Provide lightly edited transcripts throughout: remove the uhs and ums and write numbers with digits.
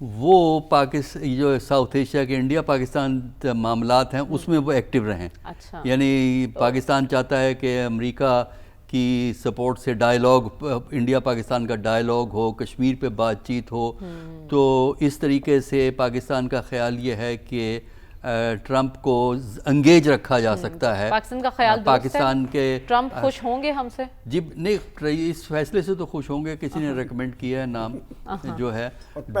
وہ جو south Asia کے انڈیا پاکستان معاملات ہیں اس میں وہ ایکٹیو رہیں. اچھا. یعنی پاکستان چاہتا ہے کہ امریکہ کی سپورٹ سے ڈائیلاگ، انڈیا پاکستان کا ڈائیلاگ ہو، کشمیر پہ بات چیت ہو. تو اس طریقے سے پاکستان کا خیال یہ ہے کہ ٹرمپ کو انگیج رکھا جا سکتا ہے. پاکستان کا خیال پاکستان کے ٹرمپ خوش ہوں گے ہم سے؟ جی نہیں، اس فیصلے سے تو خوش ہوں گے. کسی نے ریکمنڈ کیا ہے نام جو ہے.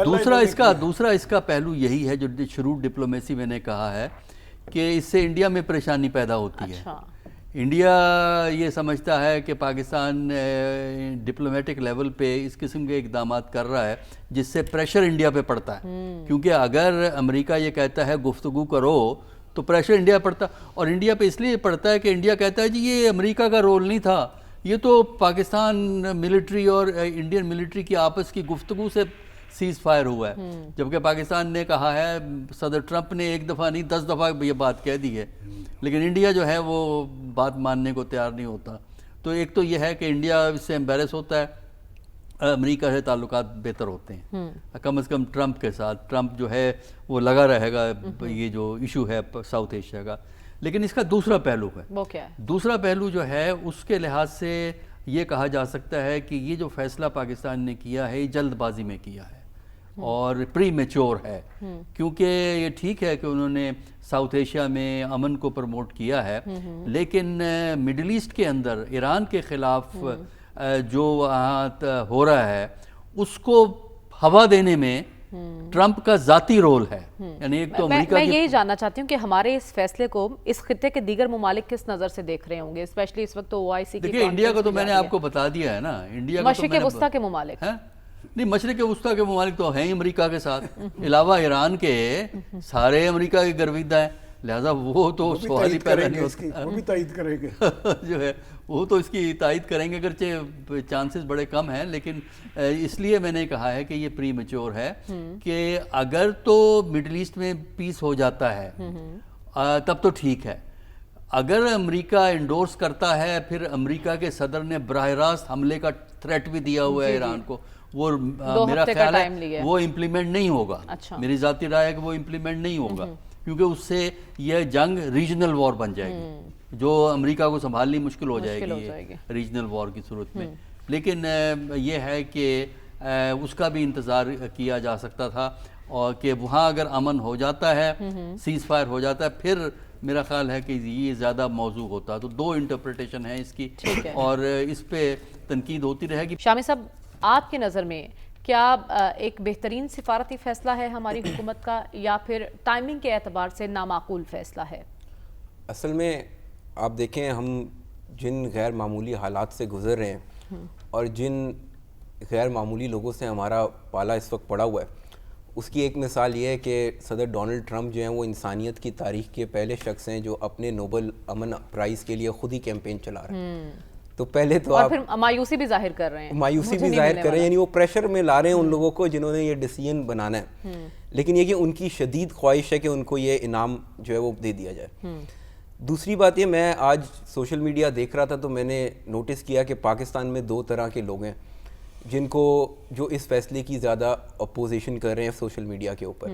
دوسرا اس کا پہلو یہی ہے جو شروع ڈپلومیسی میں نے کہا ہے کہ اس سے انڈیا میں پریشانی پیدا ہوتی ہے. انڈیا یہ سمجھتا ہے کہ پاکستان ڈپلومیٹک لیول پہ اس قسم کے اقدامات کر رہا ہے جس سے پریشر انڈیا پہ پڑتا ہے. کیونکہ اگر امریکہ یہ کہتا ہے گفتگو کرو تو پریشر انڈیا پڑتا، اور انڈیا پہ اس لیے پڑتا ہے کہ انڈیا کہتا ہے جی یہ امریکہ کا رول نہیں تھا، یہ تو پاکستان ملٹری اور انڈین ملٹری کی آپس کی گفتگو سے سیز فائر ہوا ہے. جبکہ پاکستان نے کہا ہے، صدر ٹرمپ نے ایک دفعہ نہیں 10 دفعہ یہ بات کہہ دی ہے، لیکن انڈیا جو ہے وہ بات ماننے کو تیار نہیں ہوتا. تو ایک تو یہ ہے کہ انڈیا اس سے امبیرس ہوتا ہے، امریکہ سے تعلقات بہتر ہوتے ہیں کم از کم ٹرمپ کے ساتھ. ٹرمپ جو ہے وہ لگا رہے گا یہ جو ایشو ہے ساؤتھ ایشیا کا. لیکن اس کا دوسرا پہلو ہے. وہ کیا ہے؟ دوسرا پہلو جو ہے اس کے لحاظ سے یہ کہا جا سکتا ہے کہ یہ جو فیصلہ پاکستان نے کیا ہے یہ جلد بازی میں کیا ہے اور پری میچور ہے. کیونکہ یہ ٹھیک ہے کہ انہوں نے ساؤتھ ایشیا میں امن کو پروموٹ کیا ہے، لیکن مڈل ایسٹ کے اندر ایران کے خلاف جو وہاں ہو رہا ہے اس کو ہوا دینے میں ٹرمپ کا ذاتی رول ہے. یعنی ایک تو امریکہ میں یہی جاننا چاہتی ہوں کہ ہمارے اس فیصلے کو اس خطے کے دیگر ممالک کس نظر سے دیکھ رہے ہوں گے، اسپیشلی اس وقت تو OIC کی. دیکھیں انڈیا کو تو میں نے آپ کو بتا دیا ہے نا، انڈیا مشرق وسطیٰ کے ممالک نہیں، مشرق وسطیٰ کے ممالک تو ہیں امریکہ کے ساتھ، علاوہ ایران کے سارے امریکہ کے گرویدہ ہیں. لہذا وہ تو سوال ہی پیدا نہیں ہوتا. وہ بھی تائید کریں گے جو ہے وہ تو اس کی تائید کریں گے، اگرچہ چانسز بڑے کم ہیں. لیکن اس لیے میں نے کہا ہے کہ یہ پری میچور ہے کہ اگر تو مڈل ایسٹ میں پیس ہو جاتا ہے تب تو ٹھیک ہے. اگر امریکہ انڈورس کرتا ہے، پھر امریکہ کے صدر نے براہ راست حملے کا تھریٹ بھی دیا ہوا ہے ایران کو، وہ میرا خیال ہے وہ امپلیمنٹ نہیں ہوگا. میری ذاتی رائے ہے کہ وہ امپلیمنٹ نہیں ہوگا، کیونکہ اس سے یہ جنگ ریجنل وار بن جائے گی جو امریکہ کو سنبھالنی مشکل ہو جائے گی ریجنل وار کی صورت میں. لیکن یہ ہے کہ اس کا بھی انتظار کیا جا سکتا تھا، اور کہ وہاں اگر امن ہو جاتا ہے، سیز فائر ہو جاتا ہے، پھر میرا خیال ہے کہ یہ زیادہ موضوع ہوتا. تو دو انٹرپریٹیشن ہیں اس کی اور اس پہ تنقید ہوتی رہے گی. شامی صاحب، آپ کی نظر میں کیا ایک بہترین سفارتی فیصلہ ہے ہماری حکومت کا، یا پھر ٹائمنگ کے اعتبار سے نامعقول فیصلہ ہے؟ اصل میں آپ دیکھیں، ہم جن غیر معمولی حالات سے گزر رہے ہیں اور جن غیر معمولی لوگوں سے ہمارا پالا اس وقت پڑا ہوا ہے، اس کی ایک مثال یہ ہے کہ صدر ڈونلڈ ٹرمپ جو ہیں وہ انسانیت کی تاریخ کے پہلے شخص ہیں جو اپنے نوبل امن پرائز کے لیے خود ہی کیمپین چلا رہے ہیں. تو پہلے تو اور پھر مایوسی بھی ظاہر کر رہے ہیں، مایوسی بھی ظاہر کر رہے ہیں، یعنی وہ پریشر میں لا رہے ہیں ان لوگوں کو جنہوں نے یہ ڈیسیژن بنانا ہے. لیکن یہ کہ ان کی شدید خواہش ہے کہ ان کو یہ انعام جو ہے وہ دے دیا جائے. دوسری بات یہ، میں آج سوشل میڈیا دیکھ رہا تھا تو میں نے نوٹس کیا کہ پاکستان میں دو طرح کے لوگ ہیں جن کو جو اس فیصلے کی زیادہ اپوزیشن کر رہے ہیں سوشل میڈیا کے اوپر.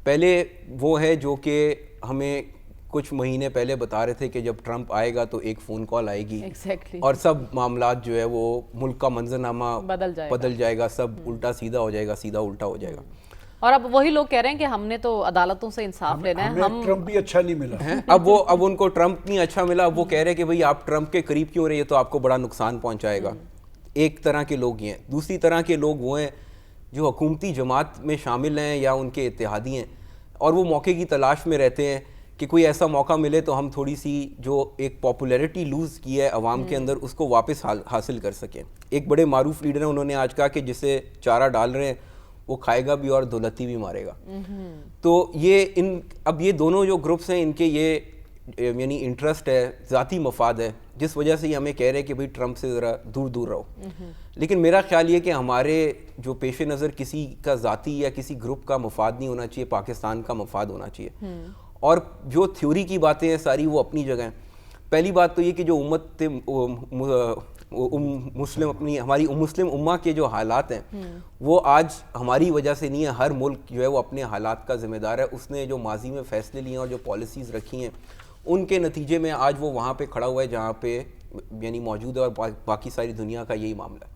پہلے وہ ہے جو کہ ہمیں کچھ مہینے پہلے بتا رہے تھے کہ جب ٹرمپ آئے گا تو ایک فون کال آئے گی اور سب معاملات جو ہے وہ ملک کا منظرنامہ بدل جائے گا، سب الٹا سیدھا ہو جائے گا، سیدھا الٹا ہو جائے گا. اور اب وہی لوگ کہہ رہے ہیں کہ ہم نے تو عدالتوں سے انصاف لینا ہے، ہمیں ٹرمپ بھی اچھا نہیں ملا. اب ان کو ٹرمپ نہیں اچھا ملا. اب وہ کہہ رہے ہیں کہ بھئی آپ ٹرمپ کے قریب کیوں رہے، تو آپ کو بڑا نقصان پہنچائے گا. ایک طرح کے لوگ یہ ہیں. دوسری طرح کے لوگ وہ ہیں جو حکومتی جماعت میں شامل ہیں یا ان کے اتحادی ہیں اور وہ موقع کی تلاش میں رہتے ہیں کہ کوئی ایسا موقع ملے تو ہم تھوڑی سی جو ایک پاپولیرٹی لوز کی ہے عوام کے اندر اس کو واپس حاصل کر سکیں. ایک بڑے معروف لیڈر ہیں، انہوں نے آج کہا کہ جسے چارہ ڈال رہے ہیں وہ کھائے گا بھی اور دولتی بھی مارے گا. تو یہ اب یہ دونوں جو گروپس ہیں ان کے یہ یعنی انٹرسٹ ہے، ذاتی مفاد ہے، جس وجہ سے یہ ہمیں کہہ رہے ہیں کہ بھئی ٹرمپ سے ذرا دور دور رہو. لیکن میرا خیال یہ کہ ہمارے جو پیش نظر کسی کا ذاتی یا کسی گروپ کا مفاد نہیں ہونا چاہیے، پاکستان کا مفاد ہونا چاہیے. اور جو تھیوری کی باتیں ہیں ساری وہ اپنی جگہ ہیں. پہلی بات تو یہ کہ جو امت مسلم اپنی ہماری مسلم امہ کے جو حالات ہیں وہ آج ہماری وجہ سے نہیں ہے. ہر ملک جو ہے وہ اپنے حالات کا ذمہ دار ہے. اس نے جو ماضی میں فیصلے لیے ہیں اور جو پالیسیز رکھی ہیں ان کے نتیجے میں آج وہ وہاں پہ کھڑا ہوا ہے جہاں پہ یعنی موجود ہے, اور باقی ساری دنیا کا یہی معاملہ ہے.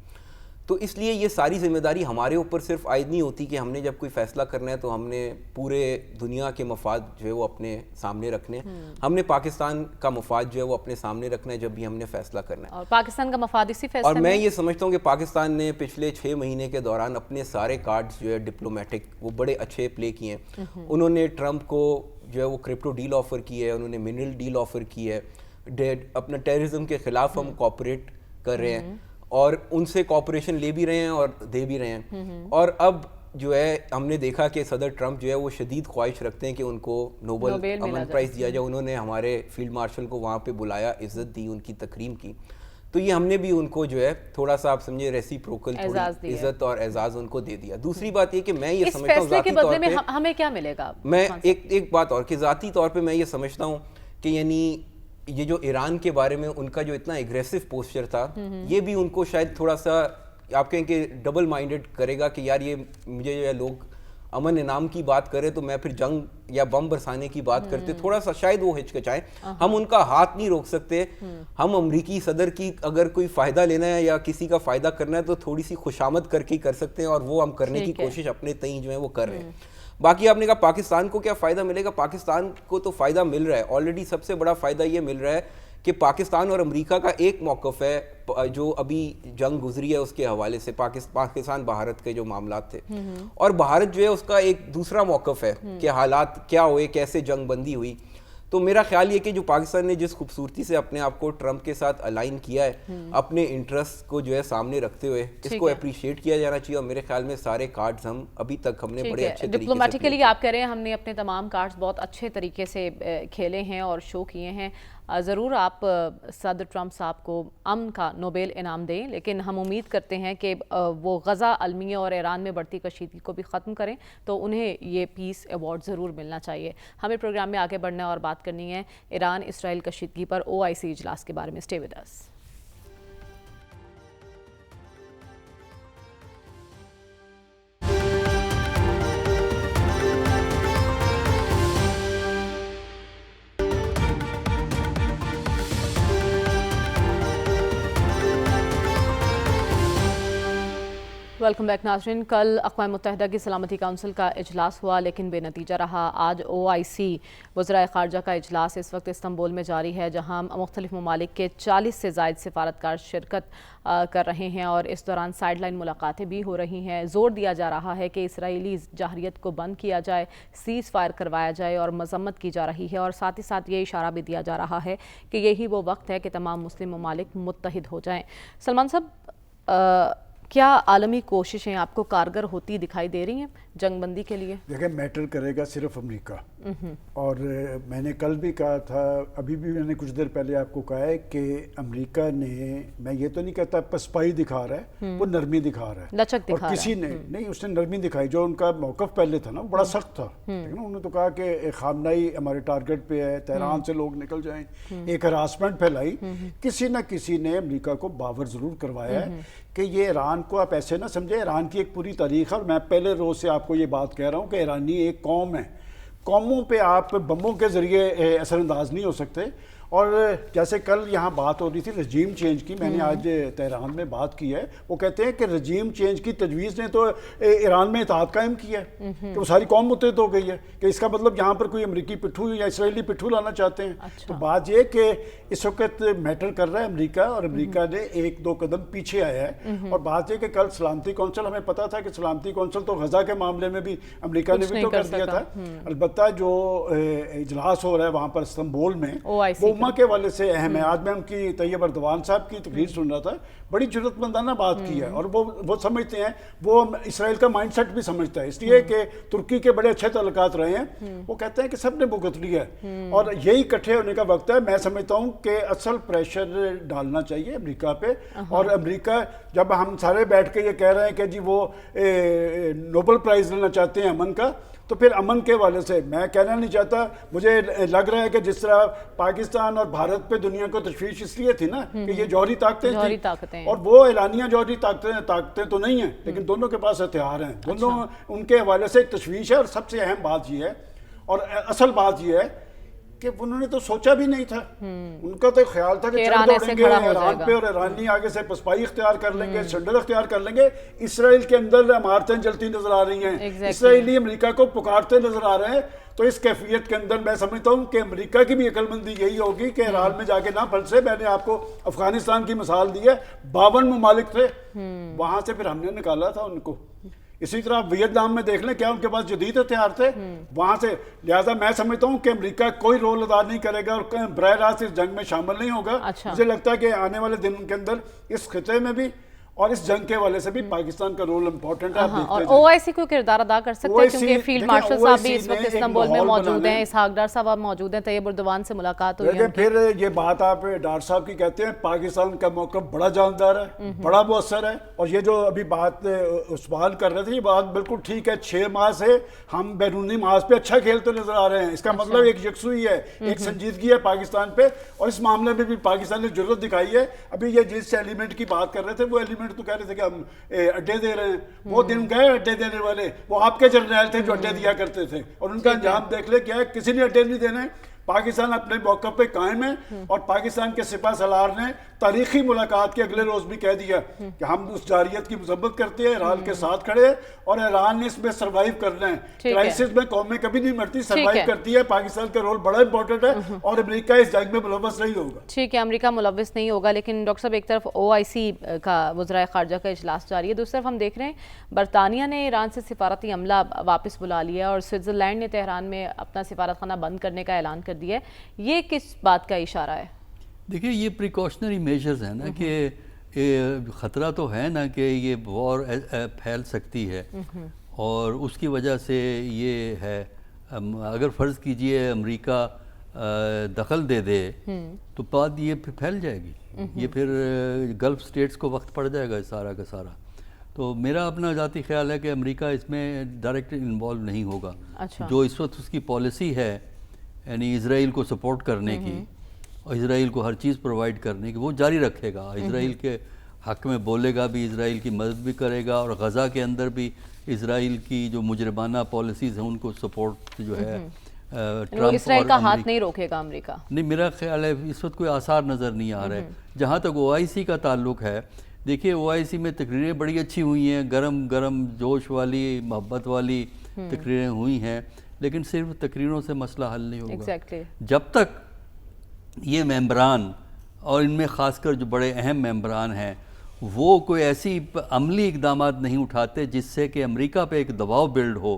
تو اس لیے یہ ساری ذمہ داری ہمارے اوپر صرف عائد نہیں ہوتی کہ ہم نے جب کوئی فیصلہ کرنا ہے تو ہم نے پورے دنیا کے مفاد جو ہے وہ اپنے سامنے رکھنے ہیں. ہم نے پاکستان کا مفاد جو ہے وہ اپنے سامنے رکھنا ہے جب بھی ہم نے فیصلہ کرنا ہے. اور پاکستان کا مفاد اسی فیصلے اور میں یہ سمجھتا ہوں کہ پاکستان نے پچھلے 6 مہینے کے دوران اپنے سارے کارڈز جو ہے ڈپلومیٹک وہ بڑے اچھے پلے کیے ہیں. انہوں نے ٹرمپ کو جو ہے وہ کرپٹو ڈیل آفر کی ہے, انہوں نے منرل ڈیل آفر کی ہے, اپنا ٹیررزم کے خلاف ہم کوآپریٹ کر رہے ہیں اور ان سے کوآپریشن لے بھی رہے ہیں اور دے بھی رہے ہیں. اور اب جو ہے ہم نے دیکھا کہ صدر ٹرمپ جو ہے وہ شدید خواہش رکھتے ہیں کہ ان کو نوبل امن پرائز دیا جائے. انہوں نے ہمارے فیلڈ مارشل کو وہاں پہ بلایا, عزت دی, ان کی تکریم کی. تو یہ ہم نے بھی ان کو جو ہے تھوڑا سا آپ سمجھے ریسیپروکل عزت اور اعزاز ان کو دے دیا. دوسری بات یہ کہ میں یہ سمجھتا ہوں ذاتی طور پہ ہمیں کیا ملے گا, میں ایک بات اور کہ ذاتی طور پہ میں یہ سمجھتا ہوں کہ یعنی یہ جو ایران کے بارے میں ان کا جو اتنا ایگریسو پوسچر تھا یہ بھی ان کو شاید تھوڑا سا آپ کہیں کہ ڈبل مائنڈڈ کرے گا کہ یار یہ مجھے جو ہے لوگ امن انعام کی بات کرے تو میں پھر جنگ یا بم برسانے کی بات کرتے, تھوڑا سا شاید وہ ہچکچائیں. ہم ان کا ہاتھ نہیں روک سکتے. ہم امریکی صدر کی اگر کوئی فائدہ لینا ہے یا کسی کا فائدہ کرنا ہے تو تھوڑی سی خوشامد کر کے ہی کر سکتے ہیں, اور وہ ہم کرنے کی کوشش اپنے تئیں جو ہے وہ کر رہے ہیں. باقی آپ نے کہا پاکستان کو کیا فائدہ ملے گا, پاکستان کو تو فائدہ مل رہا ہے آلریڈی. سب سے بڑا فائدہ یہ مل رہا ہے کہ پاکستان اور امریکہ کا ایک موقف ہے جو ابھی جنگ گزری ہے اس کے حوالے سے, پاکستان بھارت کے جو معاملات تھے, اور بھارت جو ہے اس کا ایک دوسرا موقف ہے کہ حالات کیا ہوئے, کیسے جنگ بندی ہوئی. تو میرا خیال یہ کہ جو پاکستان نے جس خوبصورتی سے اپنے آپ کو ٹرمپ کے ساتھ الائن کیا ہے اپنے انٹرسٹ کو جو ہے سامنے رکھتے ہوئے, اس کو اپریشیٹ کیا جانا چاہیے. اور میرے خیال میں سارے کارڈز ہم ابھی تک ہم نے بڑے اچھے طریقے سے ڈپلومیٹکلی آپ کہہ رہے ہیں ہم نے اپنے تمام کارڈز بہت اچھے طریقے سے کھیلے ہیں اور شو کیے ہیں. ضرور آپ صدر ٹرمپ صاحب کو امن کا نوبیل انعام دیں, لیکن ہم امید کرتے ہیں کہ وہ غزہ المیہ اور ایران میں بڑھتی کشیدگی کو بھی ختم کریں, تو انہیں یہ پیس ایوارڈ ضرور ملنا چاہیے. ہمیں پروگرام میں آگے بڑھنا اور بات کرنی ہے ایران اسرائیل کشیدگی پر OIC اجلاس کے بارے میں. Stay with us. Welcome back ناظرین. کل اقوام متحدہ کی سلامتی کونسل کا اجلاس ہوا لیکن بے نتیجہ رہا. آج OIC وزرائے خارجہ کا اجلاس اس وقت استنبول میں جاری ہے, جہاں مختلف ممالک کے 40 سے زائد سفارتکار شرکت کر رہے ہیں, اور اس دوران سائیڈ لائن ملاقاتیں بھی ہو رہی ہیں. زور دیا جا رہا ہے کہ اسرائیلی جارحیت کو بند کیا جائے, سیز فائر کروایا جائے, اور مذمت کی جا رہی ہے. اور ساتھ ہی ساتھ یہ اشارہ بھی دیا جا رہا ہے کہ یہی وہ وقت ہے کہ تمام مسلم ممالک متحد ہو جائیں. سلمان صاحب, کیا عالمی کوششیں آپ کو کارگر ہوتی دکھائی دے رہی ہیں جنگ بندی کے لیے؟ دیکھیں, میٹر کرے گا صرف امریکہ. اور میں نے کل بھی کہا تھا, ابھی بھی میں نے کچھ دیر پہلے آپ کو کہا ہے کہ امریکہ نے, میں یہ تو نہیں کہتا پسپائی دکھا رہا ہے, وہ نرمی دکھا رہا ہے, لچک دکھا رہا ہے. اور کسی نے نہیں, اس نے نرمی دکھائی. جو ان کا موقف پہلے تھا نا بڑا سخت تھا. انہوں نے تو کہا کہ خامنائی ہمارے ٹارگٹ پہ ہے, تہران سے لوگ نکل جائیں, ایک ہراسمنٹ پھیلائی. کسی نہ کسی نے امریکہ کو باور ضرور کروایا ہے کہ یہ ایران کو آپ ایسے نہ سمجھیں. ایران کی ایک پوری تاریخ ہے, اور میں پہلے روز سے آپ کو یہ بات کہہ رہا ہوں کہ ایرانی ایک قوم ہے. قوموں پہ آپ بموں کے ذریعے اثر انداز نہیں ہو سکتے. اور جیسے کل یہاں بات ہو رہی تھی رجیم چینج کی, میں نے آج تہران میں بات کی ہے, وہ کہتے ہیں کہ رجیم چینج کی تجویز نے تو ایران میں اتحاد قائم کیا ہے, کہ وہ ساری قوم متحد ہو گئی ہے, کہ اس کا مطلب یہاں پر کوئی امریکی پٹھو یا اسرائیلی پٹھو لانا چاہتے ہیں. تو بات یہ کہ اس وقت میٹر کر رہا ہے امریکہ, اور امریکہ نے 1-2 قدم پیچھے آیا ہے. اور بات یہ کہ کل سلامتی کونسل, ہمیں پتا تھا کہ سلامتی کونسل تو غزہ کے معاملے میں بھی امریکہ نے بھی تو کر دیا تھا. البتہ جو اجلاس ہو رہا ہے وہاں پر استنبول میں, وہ امہ کے والے سے اہم ہے. آج میں ان کی طیب اردوان صاحب کی تقریر سن رہا تھا, بڑی جرأت مندانہ بات کی ہے, اور وہ سمجھتے ہیں, وہ اسرائیل کا مائنڈ سیٹ بھی سمجھتا ہے, اس لیے کہ ترکی کے بڑے اچھے تعلقات رہے ہیں. وہ کہتے ہیں کہ سب نے بھگت لیا ہے, اور یہی اکٹھے ہونے کا وقت ہے. میں سمجھتا ہوں کہ اصل پریشر ڈالنا چاہیے امریکہ پہ. اور امریکہ, جب ہم سارے بیٹھ کے یہ کہہ رہے ہیں کہ جی وہ نوبل پرائز لینا چاہتے ہیں امن کا, تو پھر امن کے حوالے سے میں کہنا نہیں چاہتا, مجھے لگ رہا ہے کہ جس طرح پاکستان اور بھارت پہ دنیا کو تشویش اس لیے تھی نا کہ یہ جوہری طاقتیں تھیں, اور وہ اعلانیہ جوہری طاقتیں تو نہیں ہیں, لیکن دونوں کے پاس ہتھیار ہیں, دونوں ان کے حوالے سے ایک تشویش ہے. اور سب سے اہم بات یہ ہے اور اصل بات یہ ہے کہ انہوں نے تو سوچا بھی نہیں تھا, ان کا تو خیال تھا کہ چڑھ دوڑیں گے ایران پہ اور ایرانی آگے سے پسپائی اختیار کر لیں گے, سرنڈر اختیار کر لیں گے. اسرائیل کے اندر عمارتیں جلتی نظر آ رہی ہیں, اسرائیلی امریکہ کو پکارتے نظر آ رہے ہیں. تو اس کیفیت کے اندر میں سمجھتا ہوں کہ امریکہ کی بھی عقل مندی یہی ہوگی کہ ایران میں جا کے نہ پھنسے. میں نے آپ کو افغانستان کی مثال دی ہے, 52 ممالک تھے وہاں سے, پھر ہم نے نکالا تھا ان کو. اسی طرح ویتنام میں دیکھ لیں کیا ان کے پاس جدید ہتھیار تھے وہاں سے. لہٰذا میں سمجھتا ہوں کہ امریکہ کوئی رول ادا نہیں کرے گا اور براہ راست اس جنگ میں شامل نہیں ہوگا. مجھے لگتا ہے کہ آنے والے دن کے اندر اس خطے میں بھی اور اس جنگ کے حوالے سے بھی پاکستان کا رول امپورٹنٹ ہے. اور او آئی سی کو کردار ادا کر سکتے ہیں کیونکہ فیلڈ مارشل صاحب بھی اس وقت استنبول میں موجود ہیں, اسحاق ڈار صاحب موجود ہیں, طیب اردوان سے ملاقات ہوئی ہے. پھر یہ بات آپ ڈار صاحب کی کہتے ہیں, پاکستان کا موقف بڑا جاندار ہے, بڑا مؤثر ہے. اور یہ جو ابھی بات سوال کر رہے تھے, یہ بات بالکل ٹھیک ہے. 6 ماہ سے ہم بیرونی محاذ پہ اچھا کھیلتے نظر آ رہے ہیں. اس کا مطلب ایک یکسوئی ہے, ایک سنجیدگی ہے پاکستان پہ, اور اس معاملے میں بھی پاکستان نے ضرورت دکھائی ہے. ابھی یہ جس ایلیمنٹ کی بات کر رہے تھے, وہ ایلیمنٹ تو کہہ رہے تھے کہ ہم اڈے دے رہے ہیں. وہ دن گئے اڈے دینے والے, وہ آپ کے جرنیل تھے جو اڈے دیا کرتے تھے, اور ان کا انجام دیکھ لے کیا ہے, کسی نے اڈے نہیں دینے. پاکستان اپنے موقف پہ قائم ہے, اور پاکستان کے سپہ سالار نے تاریخی ملاقات کے اگلے روز بھی کہہ دیا کہ ہم اس جارحیت کی مذمت کرتے ہیں, ایران کے ساتھ کھڑے ہیں, اور ایران نے اس میں سروائیو کرنا ہے. کرائسس میں قومیں کبھی نہیں مرتی, سروائیو کرتی ہے. پاکستان کا رول بڑا امپورٹنٹ ہے, اور امریکہ اس جنگ میں ملوث نہیں ہوگا. ٹھیک ہے, امریکہ ملوث نہیں ہوگا. لیکن ڈاکٹر صاحب ایک طرف او آئی سی کا وزرائے خارجہ کا اجلاس جاری ہے, دوسری طرف ہم دیکھ رہے ہیں برطانیہ نے ایران سے سفارتی عملہ واپس بلا لیا, اور سوئٹزرلینڈ نے تہران میں اپنا سفارت خانہ بند کرنے کا اعلان کر دیا ہے. یہ کس بات کا اشارہ ہے؟ دیکھیں یہ پریکاشنری میجرز ہیں نا, کہ خطرہ تو ہے نا کہ یہ وار پھیل سکتی ہے, اور اس کی وجہ سے یہ ہے, اگر فرض کیجئے امریکہ دخل دے دے تو بعد یہ پھر پھیل جائے گی, یہ پھر گلف سٹیٹس کو وقت پڑ جائے گا سارا کا سارا. تو میرا اپنا ذاتی خیال ہے کہ امریکہ اس میں ڈائریکٹ انوالو نہیں ہوگا. جو اس وقت اس کی پالیسی ہے, یعنی اسرائیل کو سپورٹ کرنے کی اور اسرائیل کو ہر چیز پرووائڈ کرنے کی, وہ جاری رکھے گا. اسرائیل کے حق میں بولے گا بھی, اسرائیل کی مدد بھی کرے گا, اور غزہ کے اندر بھی اسرائیل کی جو مجرمانہ پالیسیز ہیں ان کو سپورٹ جو ہے اسرائیل کا ہاتھ نہیں روکے گا امریکہ. نہیں, میرا خیال ہے اس وقت کوئی آثار نظر نہیں آ رہا ہے. جہاں تک او آئی سی کا تعلق ہے, دیکھیے او آئی سی میں تقریریں بڑی اچھی ہوئی ہیں, گرم گرم جوش والی محبت والی تقریریں ہوئی ہیں, لیکن صرف تقریروں سے مسئلہ حل نہیں ہوگا. جب تک یہ ممبران, اور ان میں خاص کر جو بڑے اہم ممبران ہیں, وہ کوئی ایسی عملی اقدامات نہیں اٹھاتے جس سے کہ امریکہ پہ ایک دباؤ بلڈ ہو,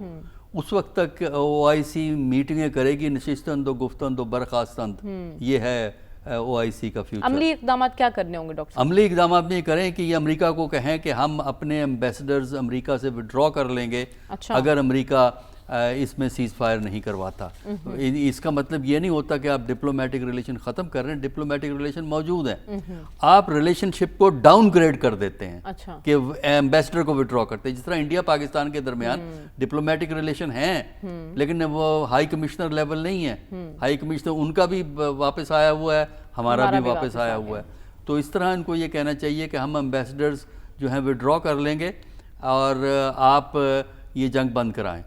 اس وقت تک او آئی سی میٹنگیں کرے گی نشستند و گفتند و برخاستند. یہ ہے او آئی سی کا فیوچر. عملی اقدامات کیا کرنے ہوں گے ڈاکٹر؟ عملی اقدامات یہ کریں کہ یہ امریکہ کو کہیں کہ ہم اپنے ایمبیسڈرز امریکہ سے وڈرا کر لیں گے اگر امریکہ اس میں سیز فائر نہیں کرواتا. اس کا مطلب یہ نہیں ہوتا کہ آپ ڈپلومیٹک ریلیشن ختم کر رہے ہیں, ڈپلومیٹک ریلیشن موجود ہیں, آپ ریلیشن شپ کو ڈاؤن گریڈ کر دیتے ہیں کہ ایمبیسڈر کو وڈرا کرتے ہیں. جس طرح انڈیا پاکستان کے درمیان ڈپلومیٹک ریلیشن ہیں, لیکن وہ ہائی کمشنر لیول نہیں ہے. ہائی کمشنر ان کا بھی واپس آیا ہوا ہے, ہمارا بھی واپس آیا ہوا ہے. تو اس طرح ان کو یہ کہنا چاہیے کہ ہم ایمبیسڈرز جو ہیں وڈرا کر لیں گے, اور آپ یہ جنگ بند کرائیں.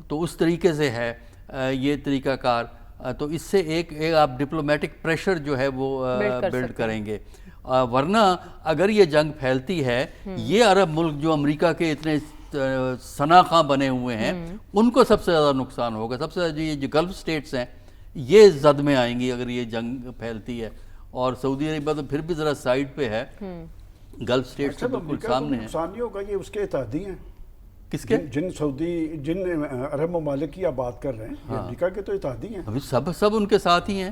تو اس طریقے سے ہے یہ طریقہ کار. تو اس سے ایک آپ ڈپلومیٹک پریشر جو ہے وہ بلڈ کریں گے. ورنہ اگر یہ جنگ پھیلتی ہے, یہ عرب ملک جو امریکہ کے اتنے شناخواں بنے ہوئے ہیں, ان کو سب سے زیادہ نقصان ہوگا. سب سے زیادہ یہ جو گلف سٹیٹس ہیں یہ زد میں آئیں گی اگر یہ جنگ پھیلتی ہے. اور سعودی عربیہ تو پھر بھی ذرا سائڈ پہ ہے, گلف سٹیٹس تو بالکل سامنے ہے. نقصان نہیں ہوگا, یہ اس کے اتحادی ہیں. کس کے؟ جن عرب ممالک کی آپ بات کر رہے ہیں, یہ امریکہ کے تو اتحادی ہیں. ابھی سب ان کے ساتھ ہی ہیں.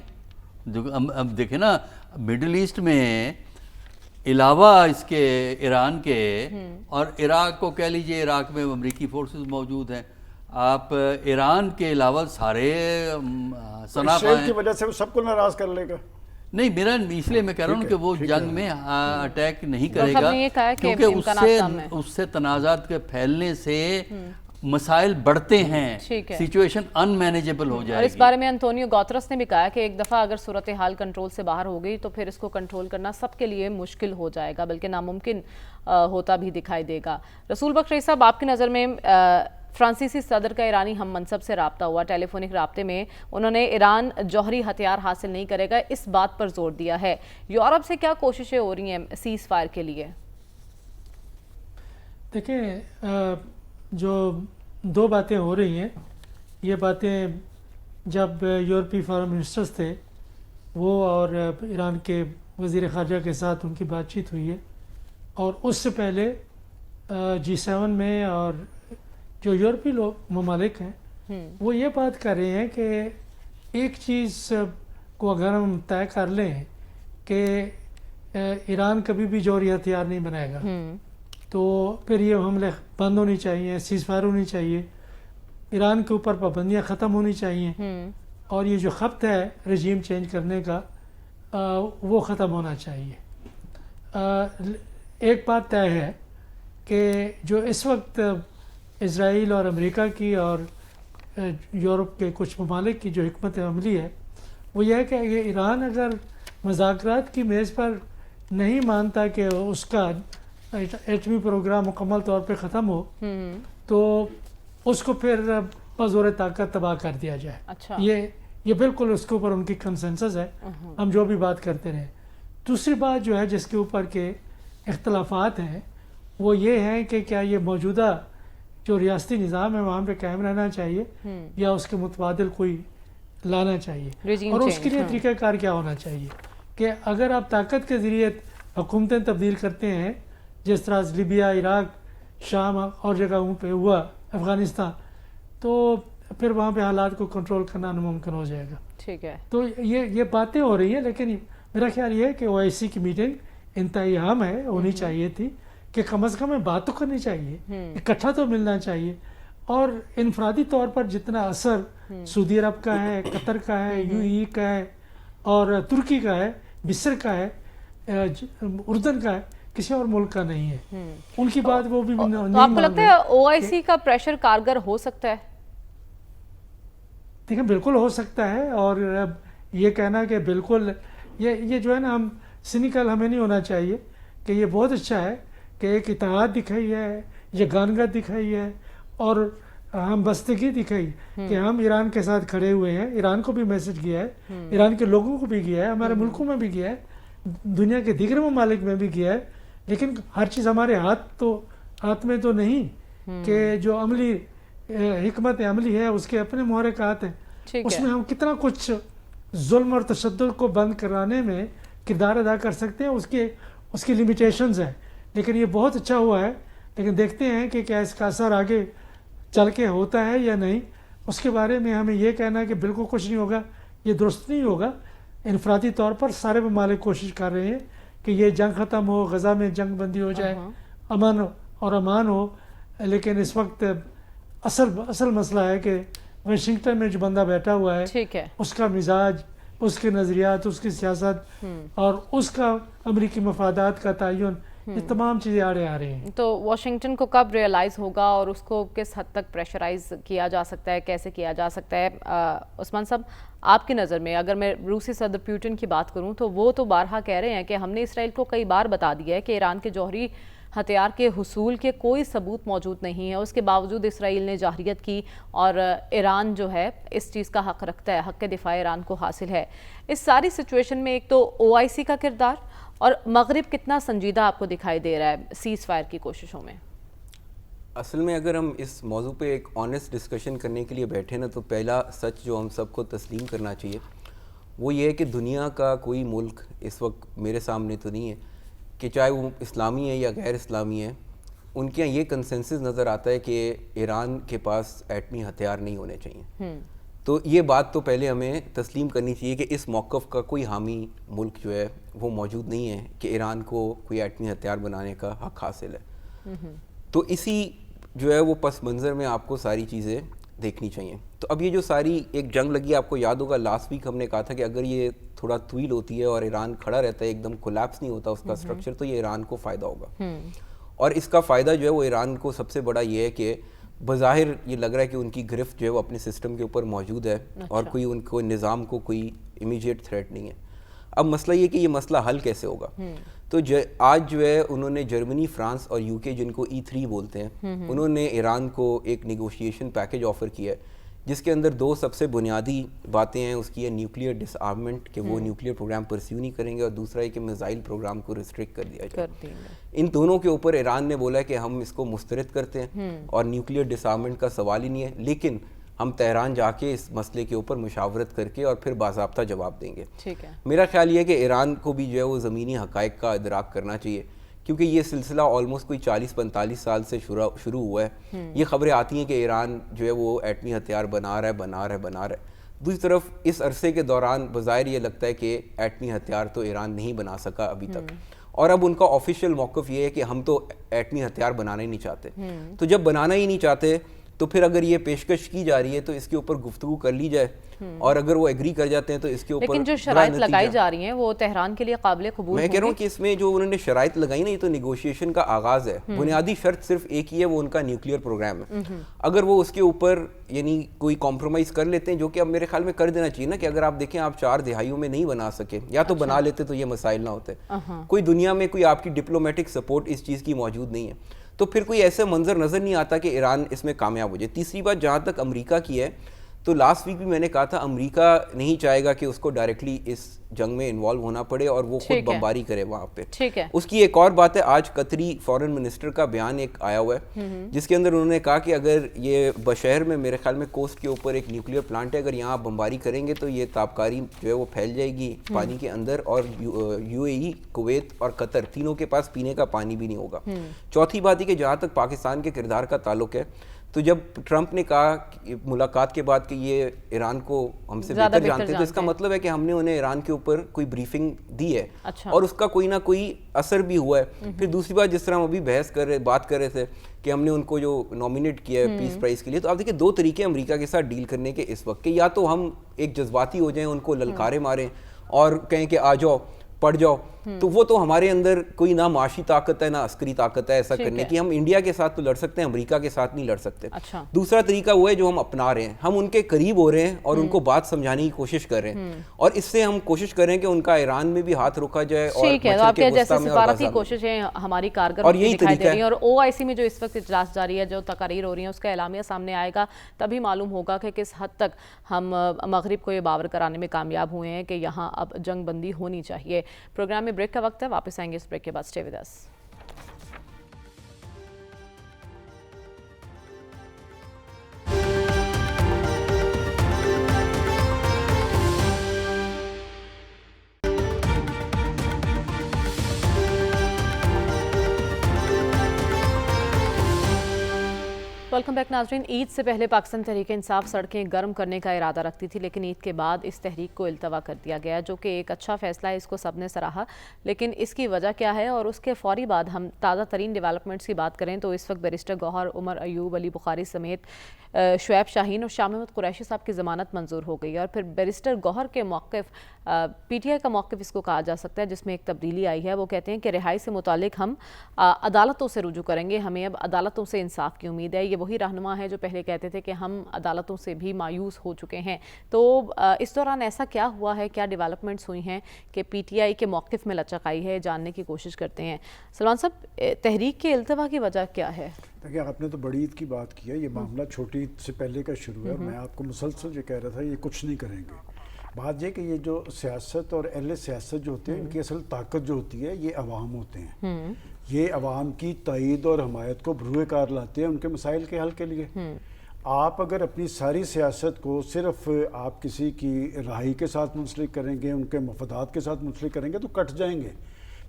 اب دیکھیں نا, مڈل ایسٹ میں علاوہ اس کے ایران کے, اور عراق کو کہہ لیجئے, عراق میں امریکی فورسز موجود ہیں. آپ ایران کے علاوہ سارے اسرائیل کی وجہ سے وہ سب کو ناراض کر لے گا. نہیں, میرا اس لیے میں کہہ رہا ہوں کہ وہ جنگ میں اٹیک نہیں کرے گا, کیونکہ اس سے تنازعات کے پھیلنے سے مسائل بڑھتے ہیں, ٹھیک ہے. سچویشن ان مینیجبل ہو جائے اور اس گی. بارے میں انتونیو گوترس نے بھی کہا کہ ایک دفعہ اگر صورتحال کنٹرول سے باہر ہو گئی تو پھر اس کو کنٹرول کرنا سب کے لیے مشکل ہو جائے گا, بلکہ ناممکن ہوتا بھی دکھائی دے گا. رسول بخش رئی صاحب, آپ کی نظر میں فرانسیسی صدر کا ایرانی ہم منصب سے رابطہ ہوا, ٹیلی فونک رابطے میں انہوں نے ایران جوہری ہتھیار حاصل نہیں کرے گا اس بات پر زور دیا ہے. یورپ سے کیا کوششیں ہو رہی ہیں سیز فائر کے لیے؟ دیکھیں, جو دو باتیں ہو رہی ہیں, یہ باتیں جب یورپی فارم منسٹرز تھے وہ اور ایران کے وزیر خارجہ کے ساتھ ان کی بات چیت ہوئی ہے, اور اس سے پہلے G7 میں اور جو یورپی ممالک ہیں وہ یہ بات کر رہے ہیں کہ ایک چیز کو اگر ہم طے کر لیں کہ ایران کبھی بھی جوہری ہتھیار نہیں بنائے گا تو پھر یہ حملے بند ہونی چاہیے, سیز فائر ہونی چاہیے, ایران کے اوپر پابندیاں ختم ہونی چاہیے, اور یہ جو خط ہے رجیم چینج کرنے کا وہ ختم ہونا چاہیے. ایک بات طے ہے کہ جو اس وقت اسرائیل اور امریکہ کی اور یورپ کے کچھ ممالک کی جو حکمت عملی ہے وہ یہ ہے کہ یہ ایران اگر مذاکرات کی میز پر نہیں مانتا کہ اس کا ایٹمی پروگرام مکمل طور پہ ختم ہو تو اس کو پھر بزور طاقت تباہ کر دیا جائے. اچھا, یہ بالکل اس کے اوپر ان کی کنسنسس ہے, ہم جو بھی بات کرتے رہیں. دوسری بات جو ہے جس کے اوپر کے اختلافات ہیں وہ یہ ہے کہ کیا یہ موجودہ جو ریاستی نظام ہے وہاں پہ قائم رہنا چاہیے یا اس کے متبادل کوئی لانا چاہیے, اور اس کے لیے طریقہ کار کیا ہونا چاہیے کہ اگر آپ طاقت کے ذریعے حکومتیں تبدیل کرتے ہیں جس طرح لیبیا, عراق, شام اور جگہوں پہ ہوا, افغانستان, تو پھر وہاں پہ حالات کو کنٹرول کرنا ناممکن ہو جائے گا. ٹھیک ہے, تو یہ باتیں ہو رہی ہیں, لیکن میرا خیال یہ ہے کہ OIC کی میٹنگ انتہائی اہم ہے, ہونی چاہیے تھی کہ کم از کم بات تو کرنی چاہیے, اکٹھا تو ملنا چاہیے, اور انفرادی طور پر جتنا اثر سعودی عرب کا ہے, قطر کا ہے, UAE کا ہے اور ترکی کا ہے, مصر کا ہے, اردن کا ہے, کسی اور ملک کا نہیں ہے. ان کی بات وہ بھی تو آپ کو لگتا ہے OIC کا پریشر کارگر ہو سکتا ہے؟ دیکھیں بالکل ہو سکتا ہے, اور یہ کہنا کہ بالکل یہ جو ہے نا, ہم سینیکل ہمیں نہیں ہونا چاہیے کہ یہ بہت اچھا ہے کہ ایک اتحاد دکھائی ہے, یہ گانگت دکھائی ہے اور ہم بستگی دکھائی کہ ہم ایران کے ساتھ کھڑے ہوئے ہیں. ایران کو بھی میسج گیا ہے, ایران کے لوگوں کو بھی گیا ہے, ہمارے ملکوں میں بھی گیا ہے, دنیا کے دیگر ممالک میں بھی گیا ہے, لیکن ہر چیز ہمارے ہاتھ میں تو نہیں کہ جو عملی حکمت عملی ہے اس کے اپنے محرکات ہیں, اس میں ہم کتنا کچھ ظلم اور تشدد کو بند کرانے میں کردار ادا کر سکتے ہیں, اس کی لیمیٹیشنز ہیں. لیکن یہ بہت اچھا ہوا ہے, لیکن دیکھتے ہیں کہ کیا اس کا اثر آگے چل کے ہوتا ہے یا نہیں. اس کے بارے میں ہمیں یہ کہنا ہے کہ بالکل کچھ نہیں ہوگا, یہ درست نہیں ہوگا. انفرادی طور پر سارے ممالک کوشش کر رہے ہیں کہ یہ جنگ ختم ہو, غزہ میں جنگ بندی ہو جائے, امن اور امان ہو, لیکن اس وقت اصل مسئلہ ہے کہ واشنگٹن میں جو بندہ بیٹھا ہوا ہے اس کا مزاج, اس کے نظریات, اس کی سیاست اور اس کا امریکی مفادات کا تعین, یہ تمام چیزیں آ رہی ہیں. تو واشنگٹن کو کب ریئلائز ہوگا اور اس کو کس حد تک پریشرائز کیا جا سکتا ہے, کیسے کیا جا سکتا ہے؟ عثمان صاحب, آپ کی نظر میں اگر میں روسی صدر پیوٹن کی بات کروں تو وہ تو بارہا کہہ رہے ہیں کہ ہم نے اسرائیل کو کئی بار بتا دیا ہے کہ ایران کے جوہری ہتھیار کے حصول کے کوئی ثبوت موجود نہیں ہے, اس کے باوجود اسرائیل نے جارحیت کی اور ایران جو ہے اس چیز کا حق رکھتا ہے, حق دفاع ایران کو حاصل ہے. اس ساری سچویشن میں ایک تو OIC کا کردار اور مغرب کتنا سنجیدہ آپ کو دکھائی دے رہا ہے سیز فائر کی کوششوں میں؟ اصل میں اگر ہم اس موضوع پہ ایک آنیسٹ ڈسکشن کرنے کے لیے بیٹھے نا, تو پہلا سچ جو ہم سب کو تسلیم کرنا چاہیے وہ یہ ہے کہ دنیا کا کوئی ملک اس وقت میرے سامنے تو نہیں ہے کہ چاہے وہ اسلامی ہے یا غیر اسلامی ہے, ان کے یہاں یہ کنسنسس نظر آتا ہے کہ ایران کے پاس ایٹمی ہتھیار نہیں ہونے چاہیے. تو یہ بات تو پہلے ہمیں تسلیم کرنی چاہیے کہ اس موقف کا کوئی حامی ملک جو ہے وہ موجود نہیں ہے کہ ایران کو کوئی ایٹمی ہتھیار بنانے کا حق حاصل ہے. تو اسی جو ہے وہ پس منظر میں آپ کو ساری چیزیں دیکھنی چاہیے. تو اب یہ جو ساری ایک جنگ لگی, آپ کو یاد ہوگا لاسٹ ویک ہم نے کہا تھا کہ اگر یہ تھوڑا طویل ہوتی ہے اور ایران کھڑا رہتا ہے, ایک دم کولیپس نہیں ہوتا اس کا اسٹرکچر, تو یہ ایران کو فائدہ ہوگا. اور اس کا فائدہ جو ہے وہ ایران کو سب سے بڑا یہ ہے کہ بظاہر یہ لگ رہا ہے کہ ان کی گرفت جو ہے وہ اپنے سسٹم کے اوپر موجود ہے اور کوئی ان کو نظام کو کوئی امیجیٹ تھریٹ نہیں ہے. اب مسئلہ یہ کہ یہ مسئلہ حل کیسے ہوگا. تو آج جو ہے انہوں نے جرمنی، فرانس اور UK جن کو E3 بولتے ہیں، انہوں نے ایران کو ایک نیگوشیشن پیکج آفر کیا ہے جس کے اندر 2 سب سے بنیادی باتیں ہیں. اس کی ہے نیوکلیئر ڈس آرمنٹ کہ وہ نیوکلیئر پروگرام پرسیو نہیں کریں گے، اور دوسرا ہے کہ میزائل پروگرام کو ریسٹرکٹ کر دیا جائے. ان دونوں کے اوپر ایران نے بولا ہے کہ ہم اس کو مسترد کرتے ہیں اور نیوکلیئر ڈس آرمنٹ کا سوال ہی نہیں ہے، لیکن ہم تہران جا کے اس مسئلے کے اوپر مشاورت کر کے اور پھر باضابطہ جواب دیں گے. میرا خیال یہ ہے کہ ایران کو بھی جو ہے وہ زمینی حقائق کا ادراک کرنا چاہیے، کیونکہ یہ سلسلہ آلموسٹ کوئی 40-45 سال سے شروع ہوا ہے. یہ خبریں آتی ہیں کہ ایران جو ہے وہ ایٹمی ہتھیار بنا رہا ہے. دوسری طرف اس عرصے کے دوران بظاہر یہ لگتا ہے کہ ایٹمی ہتھیار تو ایران نہیں بنا سکا ابھی تک، اور اب ان کا آفیشیل موقف یہ ہے کہ ہم تو ایٹمی ہتھیار بنانا ہی نہیں چاہتے. تو جب بنانا ہی نہیں چاہتے تو پھر اگر یہ پیشکش کی جا رہی ہے تو اس کے اوپر گفتگو کر لی جائے، اور اگر وہ ایگری کر جاتے ہیں تو اس کے اوپر لیکن جو شرائط لگائی جا رہی ہیں وہ تہران کے لیے قابل قبول میں کہہ رہا ہوں کہ اس میں جو انہوں نے شرائط لگائی نا، یہ تو نیگوشیشن کا آغاز ہے. بنیادی شرط صرف ایک ہی ہے، وہ ان کا نیوکلیئر پروگرام ہے. اگر وہ اس کے اوپر یعنی کوئی کمپرومائز کر لیتے ہیں، جو کہ اب میرے خیال میں کر دینا چاہیے نا، کہ اگر آپ دیکھیں آپ 4 دہائیوں میں نہیں بنا سکے یا تو بنا لیتے تو یہ مسائل نہ ہوتے. کوئی دنیا میں کوئی آپ کی ڈپلومیٹک سپورٹ اس چیز کی موجود نہیں ہے، تو پھر کوئی ایسے منظر نظر نہیں آتا کہ ایران اس میں کامیاب ہو جائے. تیسری بات جہاں تک امریکہ کی ہے، تو لاسٹ ویک بھی میں نے کہا تھا امریکہ نہیں چاہے گا کہ اس کو ڈائریکٹلی اس جنگ میں انوالو ہونا پڑے اور وہ خود بمباری کرے وہاں پہ. اس کی ایک اور بات ہے، آج قطری فورن منسٹر کا بیان ایک آیا ہوا ہے جس کے اندر انہوں نے کہا کہ اگر یہ بشہر میں میرے خیال میں کوسٹ کے اوپر ایک نیوکلیئر پلانٹ ہے، اگر یہاں آپ بمباری کریں گے تو یہ تابکاری جو ہے وہ پھیل جائے گی پانی کے اندر، اور UAE، کویت اور قطر تینوں کے پاس پینے کا پانی بھی نہیں ہوگا. چوتھی بات ہے کہ جہاں تک پاکستان کے کردار کا تعلق ہے، تو جب ٹرمپ نے کہا ملاقات کے بعد کہ یہ ایران کو ہم سے بہتر جانتے ہیں، تو اس کا مطلب ہے کہ ہم نے انہیں ایران کے اوپر کوئی بریفنگ دی ہے اور اس کا کوئی نہ کوئی اثر بھی ہوا ہے. پھر دوسری بات، جس طرح ہم ابھی بات کر رہے تھے کہ ہم نے ان کو جو نامینیٹ کیا ہے پیس پرائز کے لیے، تو آپ دیکھیں 2 طریقے امریکہ کے ساتھ ڈیل کرنے کے اس وقت، کہ یا تو ہم ایک جذباتی ہو جائیں، ان کو للکارے ماریں اور کہیں کہ آ جاؤ پڑ جاؤ، تو وہ تو ہمارے اندر کوئی نہ معاشی طاقت ہے نہ عسکری طاقت ہے ایسا کرنے کی. ہم انڈیا کے ساتھ تو لڑ سکتے ہیں، امریکہ کے ساتھ نہیں لڑ سکتے. دوسرا طریقہ وہ ہے جو ہم اپنا رہے ہیں، ہم ان کے قریب ہو رہے ہیں اور ان کو بات سمجھانے کی کوشش کر رہے ہیں، اور اس سے ہم کوشش کر رہے ہیں کہ ان کا ایران میں بھی ہاتھ روکا جائے. اور آپ کے جیسے سفارتی کوششیں ہماری کارگر دکھائی دے رہی ہیں، اور OIC میں جو اس وقت اجلاس جاری ہے، جو تقاریر ہو رہی ہیں، اس کا اعلامیہ سامنے آئے گا تبھی معلوم ہوگا کہ کس حد تک ہم مغرب کو یہ باور کرانے میں کامیاب ہوئے ہیں کہ یہاں اب جنگ بندی ہونی چاہیے. پروگرام میں بریک کا وقت ہے، واپس آئیں گے اس بریک کے بعد. Stay with us. Welcome back ناظرین. عید سے پہلے پاکستان تحریک انصاف سڑکیں گرم کرنے کا ارادہ رکھتی تھی، لیکن عید کے بعد اس تحریک کو التوا کر دیا گیا، جو کہ ایک اچھا فیصلہ ہے، اس کو سب نے سراہا. لیکن اس کی وجہ کیا ہے، اور اس کے فوری بعد ہم تازہ ترین ڈیولپمنٹس کی بات کریں تو اس وقت بیرسٹر گوہر عمر ایوب، علی بخاری سمیت شعیب شاہین اور شاہ محمد قریشی صاحب کی ضمانت منظور ہو گئی. اور پھر بیرسٹر گوہر کے موقف PTI کا موقف اس کو کہا جا سکتا ہے، جس میں ایک تبدیلی آئی ہے. وہ کہتے ہیں کہ رہائی سے متعلق ہم عدالتوں سے رجوع کریں گے، ہمیں اب عدالتوں سے انصاف کی امید ہے. یہ وہی رہنما ہے جو پہلے کہتے تھے کہ ہم عدالتوں سے بھی مایوس ہو چکے ہیں. تو اس دوران ایسا کیا ہوا ہے، کیا ڈیولپمنٹس ہوئی ہیں کہ PTI کے موقف میں لچک آئی ہے، جاننے کی کوشش کرتے ہیں. سلمان صاحب، تحریک کے التوا کی وجہ کیا ہے؟ دیکھیں، آپ نے تو بڑی عید کی بات کی ہے، یہ معاملہ چھوٹی عید سے پہلے کا شروع ہے. میں آپ کو مسلسل یہ کہہ رہا تھا یہ کچھ نہیں کریں گے. بات یہ کہ یہ جو سیاست اور اہل سیاست جو ہوتے ہیں، ان کی اصل طاقت جو ہوتی ہے یہ عوام ہوتے ہیں. یہ عوام کی تائید اور حمایت کو بروئے کار لاتے ہیں ان کے مسائل کے حل کے لیے. آپ اگر اپنی ساری سیاست کو صرف آپ کسی کی رہائی کے ساتھ منسلک کریں گے، ان کے مفادات کے ساتھ منسلک کریں گے تو کٹ جائیں گے.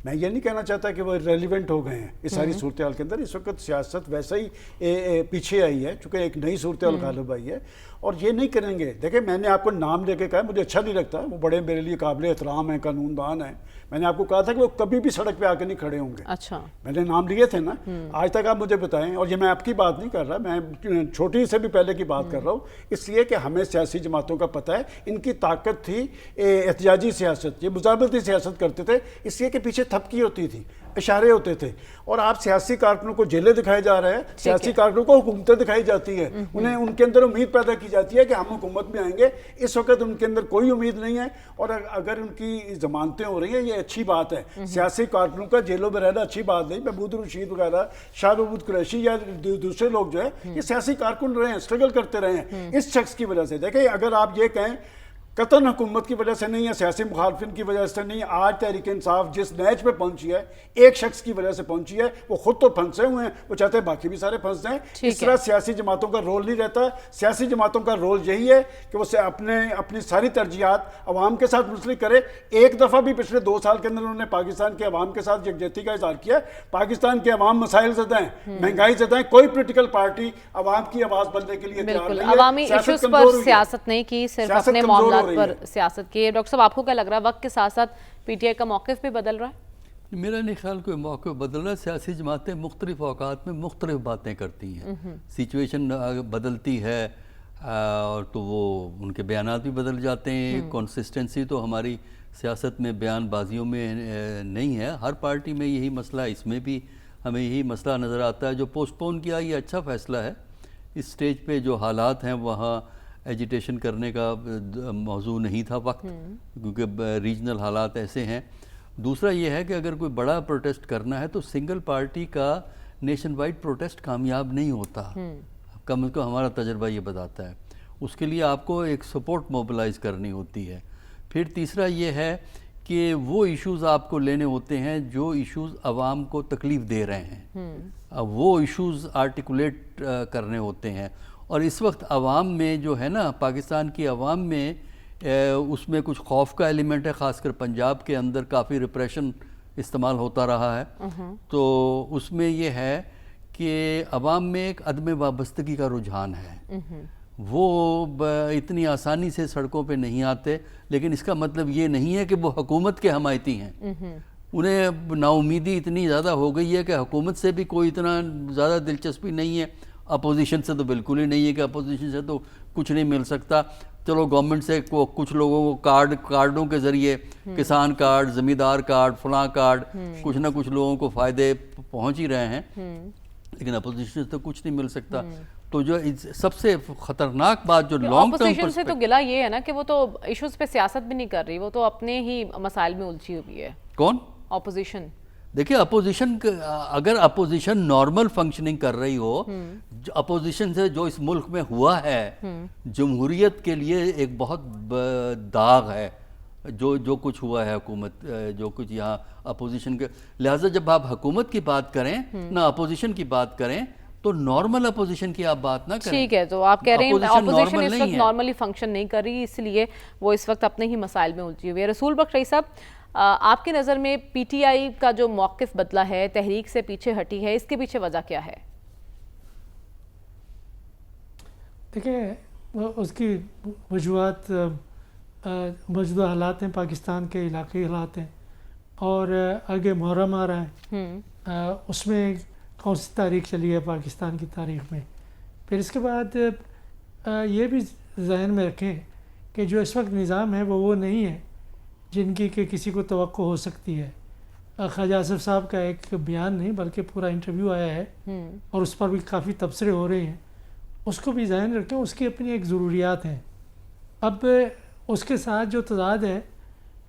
میں یہ نہیں کہنا چاہتا کہ وہ ریلیونٹ ہو گئے ہیں اس ساری صورتحال کے اندر. اس وقت سیاست ویسا ہی پیچھے آئی ہے، چونکہ ایک نئی صورتحال غالب آئی ہے، اور یہ نہیں کریں گے. دیکھیں، میں نے آپ کو نام لے کے کہا، مجھے اچھا نہیں لگتا، وہ بڑے میرے لیے قابل احترام ہیں، قانون دان ہیں. میں نے آپ کو کہا تھا کہ وہ کبھی بھی سڑک پہ آ کے نہیں کھڑے ہوں گے. اچھا، میں نے نام لیے تھے نا. آج تک آپ مجھے بتائیں، اور یہ میں آپ کی بات نہیں کر رہا، میں چھوٹی سے بھی پہلے کی بات کر رہا ہوں، اس لیے کہ ہمیں سیاسی جماعتوں کا پتہ ہے ان کی طاقت تھی احتجاجی سیاست، یہ مزاحمتی سیاست کرتے تھے، اس لیے کہ پیچھے تھپکی ہوتی تھی, اشارے ہوتے تھے, اور آپ سیاسی کارکنوں کو جیلیں دکھائے جا رہے ہیں, سیاسی کارکنوں کو حکومتیں دکھائی جاتی ہیں, انہیں ان کے اندر امید پیدا کی جاتی ہے کہ ہم حکومت میں آئیں گے. اس وقت ان کے اندر کوئی امید نہیں ہے, اور اگر ان کی ضمانتیں ہو رہی ہیں یہ اچھی بات ہے. سیاسی کارکنوں کا جیلوں میں رہنا اچھی بات نہیں. محمود رشید وغیرہ, شاہ محمود قریشی یا دوسرے لوگ جو ہیں یہ سیاسی کارکن رہے ہیں, اسٹرگل کرتے رہے ہیں اس شخص کی وجہ سے. دیکھیں اگر آپ یہ کہیں قطن حکومت کی وجہ سے نہیں ہے, سیاسی مخالفین کی وجہ سے نہیں, آج تحریک انصاف جس نیچ پہ پہنچی ہے ایک شخص کی وجہ سے پہنچی ہے, وہ خود تو پھنسے ہوئے ہیں, وہ چاہتے ہیں باقی بھی سارے پھنس جائیں. اس طرح سیاسی جماعتوں کا رول نہیں رہتا. سیاسی جماعتوں کا رول یہی ہے کہ وہ اپنی ساری ترجیحات عوام کے ساتھ منسلک کرے. ایک دفعہ بھی پچھلے 2 سال کے اندر انہوں نے پاکستان کے عوام کے ساتھ یکجہتی کا اظہار کیا. پاکستان کے عوام مسائل زدہ ہیں, مہنگائی زدہ ہیں, کوئی پولیٹیکل پارٹی عوام کی آواز بننے کے لیے تیار نہیں ہے. عوامی ایشوز پر سیاست نہیں کی, صرف اپنے معاملات پر سیاست کی. ڈاکٹر صاحب آپ کو کیا لگ رہا ہے وقت کے ساتھ ساتھ پی ٹی آئی کا موقف بھی بدل رہا ہے؟ میرا نہیں خیال کوئی موقف بدل رہا ہے. سیاسی جماعتیں مختلف اوقات میں مختلف باتیں کرتی ہیں, سچویشن بدلتی ہے اور تو وہ ان کے بیانات بھی بدل جاتے ہیں. کنسسٹنسی تو ہماری سیاست میں بیان بازیوں میں نہیں ہے. ہر پارٹی میں یہی مسئلہ ہے, اس میں بھی ہمیں یہی مسئلہ نظر آتا ہے. جو پوسٹ پون کیا یہ اچھا فیصلہ ہے. اس سٹیج پہ جو حالات ہیں وہاں ایجیٹیشن کرنے کا موضوع نہیں تھا وقت, کیونکہ ریجنل حالات ایسے ہیں. دوسرا یہ ہے کہ اگر کوئی بڑا پروٹیسٹ کرنا ہے تو سنگل پارٹی کا نیشن وائڈ پروٹیسٹ کامیاب نہیں ہوتا, کم از کم ہمارا تجربہ یہ بتاتا ہے. اس کے لیے آپ کو ایک سپورٹ موبلائز کرنی ہوتی ہے. پھر تیسرا یہ ہے کہ وہ ایشوز آپ کو لینے ہوتے ہیں جو ایشوز عوام کو تکلیف دے رہے ہیں, وہ ایشوز آرٹیکولیٹ کرنے ہوتے ہیں. اور اس وقت عوام میں جو ہے نا, پاکستان کی عوام میں اس میں کچھ خوف کا ایلیمنٹ ہے, خاص کر پنجاب کے اندر کافی ریپریشن استعمال ہوتا رہا ہے. تو اس میں یہ ہے کہ عوام میں ایک عدم وابستگی کا رجحان ہے. وہ اتنی آسانی سے سڑکوں پہ نہیں آتے, لیکن اس کا مطلب یہ نہیں ہے کہ وہ حکومت کے حمایتی ہیں. انہیں نا امیدی اتنی زیادہ ہو گئی ہے کہ حکومت سے بھی کوئی اتنا زیادہ دلچسپی نہیں ہے, اپوزیشن سے تو بالکل ہی نہیں ہے کہ اپوزیشن سے تو کچھ نہیں مل سکتا. چلو گورنمنٹ سے کچھ لوگوں کو کارڈوں کے ذریعے, کسان کارڈ, زمیندار کارڈ, فلاں کارڈ, کچھ نہ کچھ لوگوں کو فائدے پہنچ ہی رہے ہیں, لیکن اپوزیشن سے تو کچھ نہیں مل سکتا. تو جو سب سے خطرناک بات جو لانگ ٹرم اپوزیشن سے تو گلا یہ ہے نا کہ وہ تو ایشوز پہ سیاست بھی نہیں کر رہی, وہ تو اپنے ہی مسائل میں الجھی ہوئی ہے. کون؟ اپوزیشن. دیکھیں اپوزیشن, اگر اپوزیشن نارمل فنکشننگ کر رہی ہو, اپوزیشن سے جو اس ملک میں ہوا ہے جمہوریت کے لیے ایک بہت داغ ہے. جو کچھ ہوا ہے حکومت, جو کچھ یہاں اپوزیشن کے, لہٰذا جب آپ حکومت کی بات کریں نہ اپوزیشن کی بات کریں تو نارمل اپوزیشن کی آپ بات نہ کریں. ٹھیک ہے, تو آپ کہہ رہے ہیں اپوزیشن اس وقت نارملی فنکشن نہیں کر رہی, اس لیے وہ اس وقت اپنے ہی مسائل میں الجھی ہوئی ہے. رسول بخش رئی صاحب, آپ کی نظر میں پی ٹی آئی کا جو موقف بدلا ہے, تحریک سے پیچھے ہٹی ہے, اس کے پیچھے وجہ کیا ہے؟ دیکھیں اس کی وجوہات موجودہ حالات ہیں, پاکستان کے علاقائی حالات ہیں, اور آگے محرم آ رہا ہے, اس میں کون سی تاریخ چلی ہے پاکستان کی تاریخ میں. پھر اس کے بعد یہ بھی ذہن میں رکھیں کہ جو اس وقت نظام ہے وہ نہیں ہے جن کی کہ کسی کو توقع ہو سکتی ہے. خواجہ آصف صاحب کا ایک بیان نہیں بلکہ پورا انٹرویو آیا ہے, اور اس پر بھی کافی تبصرے ہو رہے ہیں. اس کو بھی ذہن رکھیں, اس کی اپنی ایک ضروریات ہیں. اب اس کے ساتھ جو تضاد ہے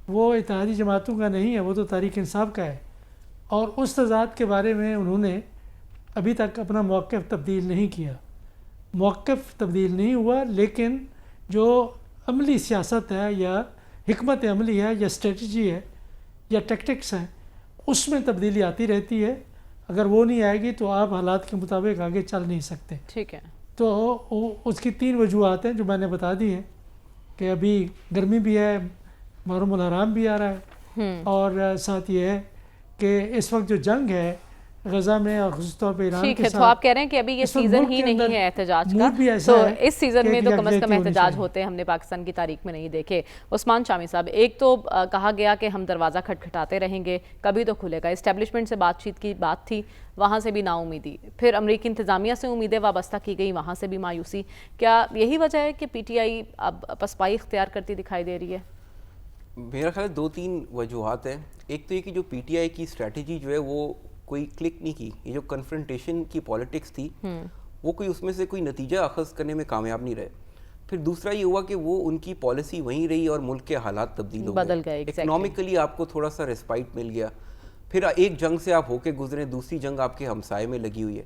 وہ اتحادی جماعتوں کا نہیں ہے, وہ تو تحریک انصاف کا ہے, اور اس تضاد کے بارے میں انہوں نے ابھی تک اپنا موقف تبدیل نہیں کیا. موقف تبدیل نہیں ہوا, لیکن جو عملی سیاست ہے یا حکمت عملی ہے یا اسٹریٹجی ہے یا ٹیکٹکس ہیں, اس میں تبدیلی آتی رہتی ہے. اگر وہ نہیں آئے گی تو آپ حالات کے مطابق آگے چل نہیں سکتے. ٹھیک ہے, تو اس کی 3 وجوہات ہیں جو میں نے بتا دی ہیں کہ ابھی گرمی بھی ہے, محرم الحرام بھی آ رہا ہے, اور ساتھ یہ ہے کہ اس وقت جو جنگ ہے غزہ میں اور خصوص طور پہ ایران کے ساتھ, تو آپ کہہ رہے ہیں کہ ابھی یہ سیزن ہی نہیں ہے احتجاج کا, تو اس سیزن میں تو کم از کم احتجاج ہوتے ہیں ہم نے پاکستان کی تاریخ میں نہیں دیکھے. عثمان شامی صاحب, ایک تو کہا گیا کہ ہم دروازہ کھٹکھٹاتے رہیں گے, کبھی تو کھلے گا. اسٹیبلشمنٹ سے بات چیت کی بات تھی, وہاں سے بھی نا امیدی. پھر امریکی انتظامیہ سے امیدیں وابستہ کی گئی, وہاں سے بھی مایوسی. کیا یہی وجہ ہے کہ پی ٹی آئی اب پسپائی اختیار کرتی دکھائی دے رہی ہے؟ میرا خیال ہے 2-3 وجوہات ہیں. ایک تو یہ کہ جو پی ٹی آئی کی اسٹریٹجی جو ہے وہ کوئی کلک نہیں کی. یہ جو کنفرنٹیشن کی پالیٹکس تھی وہ کوئی اس میں سے کوئی نتیجہ اخذ کرنے میں کامیاب نہیں رہے. پھر دوسرا یہ ہوا کہ وہ ان کی پالیسی وہیں رہی اور ملک کے حالات تبدیل ہو بدل گئے. اکنامکلی آپ کو تھوڑا سا ریسپائٹ مل گیا. پھر ایک جنگ سے آپ ہو کے گزرے, دوسری جنگ آپ کے ہمسائے میں لگی ہوئی ہے.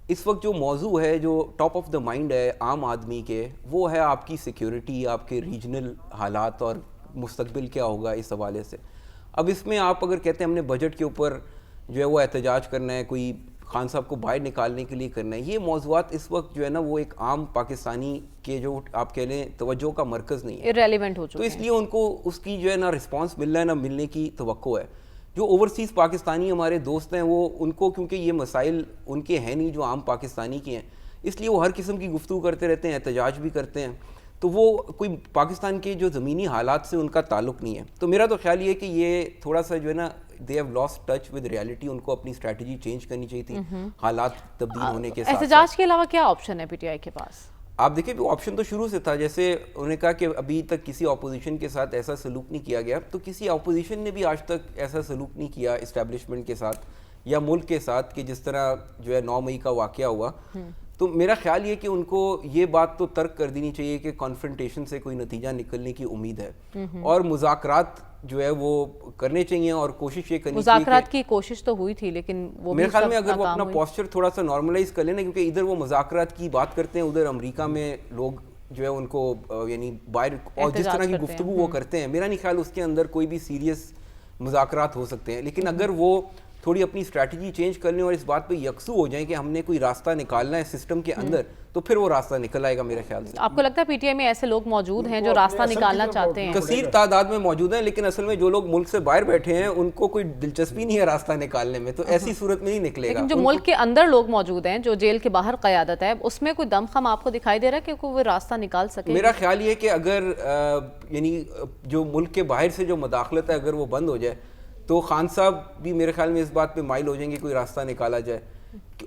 اس وقت جو موضوع ہے, جو ٹاپ آف دا مائنڈ ہے عام آدمی کے, وہ ہے آپ کی سیکیورٹی, آپ کے ریجنل حالات اور مستقبل کیا ہوگا اس حوالے سے. اب اس میں آپ اگر کہتے ہیں ہم نے بجٹ کے اوپر جو ہے وہ احتجاج کرنا ہے, کوئی خان صاحب کو باہر نکالنے کے لیے کرنا ہے, یہ موضوعات اس وقت جو ہے نا وہ ایک عام پاکستانی کے جو آپ کہہ لیں توجہ کا مرکز نہیں ہے, irrelevant ہو چکے تو ہیں. اس لیے ان کو اس کی جو ہے نا رسپانس مل رہا ہے, نہ ملنے کی توقع ہے. جو اوورسیز پاکستانی ہمارے دوست ہیں وہ ان کو کیونکہ یہ مسائل ان کے ہیں نہیں جو عام پاکستانی کے ہیں, اس لیے وہ ہر قسم کی گفتگو کرتے رہتے ہیں, احتجاج بھی کرتے ہیں, تو وہ کوئی پاکستان کے جو زمینی حالات سے ان کا تعلق نہیں ہے. تو میرا تو خیال یہ ہے کہ یہ تھوڑا سا جو ہے نا they have lost touch with reality, ان کو اپنی اسٹریٹجی چینج کرنی چاہیے تھی حالات تبدیل ہونے کے ساتھ. احتجاج کے علاوہ کیا آپشن ہے پی ٹی آئی کے پاس؟ آپ دیکھیں آپشن تو شروع سے تھا, جیسے انہوں نے کہا کہ ابھی تک کسی اپوزیشن کے ساتھ ایسا سلوک نہیں کیا گیا, تو کسی اپوزیشن نے بھی آج تک ایسا سلوک نہیں کیا اسٹیبلشمنٹ کے ساتھ یا ملک کے ساتھ کہ جس طرح جو ہے 9 مئی کا واقعہ ہوا. تو میرا خیال یہ کہ ان کو یہ بات تو ترک کر دینی چاہیے کہ کانفرنٹیشن سے کوئی نتیجہ نکلنے کی امید ہے, اور مذاکرات جو ہے وہ کرنے چاہیے اور کوشش یہ کرنی چاہیے. مذاکرات کی کوشش تو ہوئی تھی لیکن وہ میرے خیال میں اگر وہ اپنا پوسچر تھوڑا سا نارملائز کر لینا, کیونکہ ادھر وہ مذاکرات کی بات کرتے ہیں, ادھر امریکہ میں لوگ جو ہے ان کو یعنی باہر اور جس طرح کی گفتگو وہ کرتے ہیں, میرا نہیں خیال اس کے اندر کوئی بھی سیریس مذاکرات ہو سکتے ہیں. لیکن اگر وہ تھوڑی اپنی اسٹریٹجی چینج کر لیں اور اس بات پہ یکسو ہو جائیں کہ ہم نے کوئی راستہ نکالنا ہے سسٹم کے اندر, تو پھر وہ راستہ نکل آئے گا میرے خیال سے. آپ کو لگتا ہے پی ٹی آئی میں ایسے لوگ موجود ہیں جو راستہ نکالنا چاہتے ہیں؟ کثیر تعداد میں موجود ہیں, لیکن اصل میں جو لوگ ملک سے باہر بیٹھے ہیں ان کو کوئی دلچسپی نہیں ہے راستہ نکالنے میں, تو ایسی صورت میں نہیں نکلے گا. لیکن جو ملک کے اندر لوگ موجود ہیں, جو جیل کے باہر قیادت ہے, اس میں کوئی دم خم آپ کو دکھائی دے رہا ہے کہ کوئی راستہ نکال سکے؟ میرا خیال یہ ہے کہ اگر یعنی جو ملک کے باہر سے جو مداخلت ہے اگر وہ بند ہو جائے تو خان صاحب بھی میرے خیال میں اس بات پہ مائل ہو جائیں گے کوئی راستہ نکالا جائے,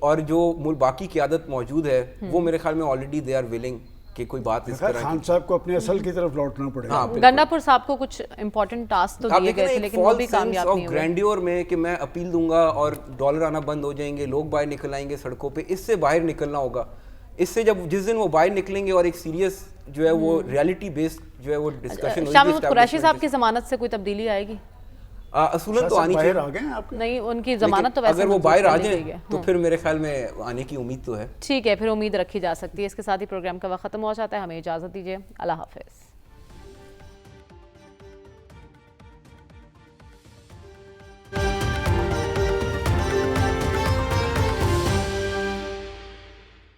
اور جو باقی قیادت موجود ہے وہ میرے خیال میں آلریڈی دے آر ولنگ کہ کوئی بات اس طرح. خان صاحب کو اپنے اصل کی طرف لوٹنا پڑے گا. گنڈا پور صاحب کو کچھ امپورٹنٹ ٹاسک تو دیے گئے تھے لیکن وہ بھی کامیاب نہیں ہوئے. گرینڈیور میں کہ میں اپیل دوں گا اور ڈالر آنا بند ہو جائیں گے, لوگ باہر نکل آئیں گے سڑکوں پہ, اس سے باہر نکلنا ہوگا. اس سے جب جس دن وہ باہر نکلیں گے اور ایک سیریس جو ہے وہ ریالٹی بیسڈ جو ہے وہ ڈسکشن ہوگی. شاہ محمود قریشی صاحب کی ضمانت سے کوئی تبدیلی آئے گی؟ اصولاً تو آنی چاہیے. نہیں, ان کی ضمانت تو ویسے اگر وہ باہر آ جائیں تو پھر میرے خیال میں آنے کی امید تو ہے. ٹھیک ہے, پھر امید رکھی جا سکتی ہے. اس کے ساتھ ہی پروگرام کا وقت ختم ہو جاتا ہے. ہمیں اجازت دیجیے. اللہ حافظ.